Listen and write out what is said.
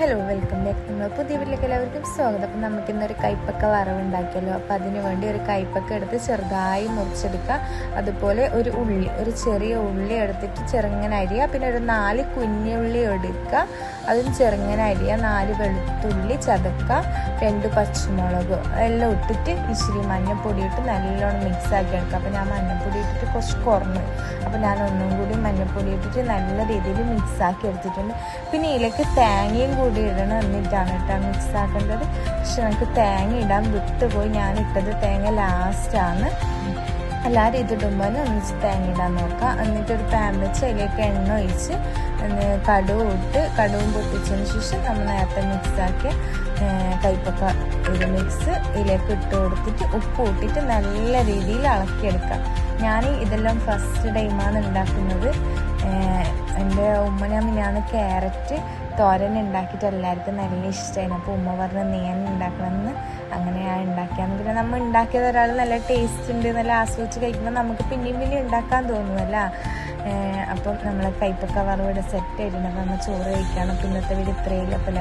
Hello, welcome back. നമ്മൾ പുതിയ വീട്ടിലേക്ക് എല്ലാവർക്കും സ്വാഗതം. അപ്പം നമുക്കിന്നൊരു കൈപ്പക്ക വറവ് ഉണ്ടാക്കിയല്ലോ. അപ്പോൾ അതിന് വേണ്ടി ഒരു കൈപ്പക്ക എടുത്ത് ചെറുതായി മുറിച്ചെടുക്കുക. അതുപോലെ ഒരു ചെറിയ ഉള്ളി എടുത്തിട്ട് ചെറുങ്ങനെ അരിയുക. പിന്നെ ഒരു 4 കുഞ്ഞുള്ളി എടുക്കുക, അതും ചെറുങ്ങനെ അരിയുക. 4 വെളുത്തുള്ളി ചതക്കുക, 2 പച്ചമുളക് എല്ലാം ഇട്ടിട്ട് ഇച്ചിരി മഞ്ഞൾപ്പൊടി ഇട്ട് നല്ലോണം മിക്സാക്കി എടുക്കുക. അപ്പോൾ ഞാൻ മഞ്ഞൾപ്പൊടി ഇട്ടിട്ട് കുറച്ച് കുറഞ്ഞു, അപ്പോൾ ഞാൻ ഒന്നും കൂടി മഞ്ഞൾപ്പൊടി ഇട്ടിട്ട് നല്ല രീതിയിൽ മിക്സാക്കി എടുത്തിട്ടുണ്ട്. പിന്നെ ഇതിലേക്ക് തേങ്ങയും കൂടി ഇടണം, എന്നിട്ടാണ് മിക്സ് ആക്കേണ്ടത്. പക്ഷെ നമുക്ക് തേങ്ങ ഇടാൻ വിട്ടുപോയി, ഞാൻ ഇട്ടത് തേങ്ങ ലാസ്റ്റാണ്. എല്ലാവരും ഇതിടുമ്പോൾ ഒന്നിച്ച് തേങ്ങ ഇടാൻ നോക്കുക. എന്നിട്ടൊരു പാൻ വെച്ച് അതിലേക്ക് എണ്ണ ഒഴിച്ച് കടുവും പൊട്ടിച്ചതിന് ശേഷം നമ്മൾ നേരത്തെ മിക്സാക്കിയ കൈപ്പക്ക മിക്സ് ഇതിലേക്ക് ഇട്ട് കൊടുത്തിട്ട് ഉപ്പ് ഇട്ടിട്ട് നല്ല രീതിയിൽ ഇളക്കിയെടുക്കാം. ഞാൻ ഇതെല്ലാം ഫസ്റ്റ് ടൈമാണ് ഉണ്ടാക്കുന്നത്. എൻ്റെ ഉമ്മനാണ് ക്യാരറ്റ് തോരൻ ഉണ്ടാക്കിയിട്ട് എല്ലാവർക്കും നല്ല ഇഷ്ടമായിരുന്നു. അപ്പോൾ ഉമ്മ പറഞ്ഞ നീൻ ഉണ്ടാക്കണമെന്ന്, അങ്ങനെയാണ് ഉണ്ടാക്കിയാന്ന്. പിന്നെ നമ്മൾ ഉണ്ടാക്കിയത് ഒരാൾ നല്ല ടേസ്റ്റ് ഉണ്ട്, നല്ല ആസ്വദിച്ച് കഴിക്കുമ്പോൾ നമുക്ക് പിന്നെയും ഉണ്ടാക്കാൻ തോന്നുമല്ല. അപ്പം നമ്മൾ കൈപ്പക്ക വറവിടെ സെറ്റ് ആയിട്ടുണ്ട്. അപ്പോൾ നമ്മൾ ചോറ് കഴിക്കണം. പിന്നത്തെ വീട് ഇത്രയില്ല. അപ്പോൾ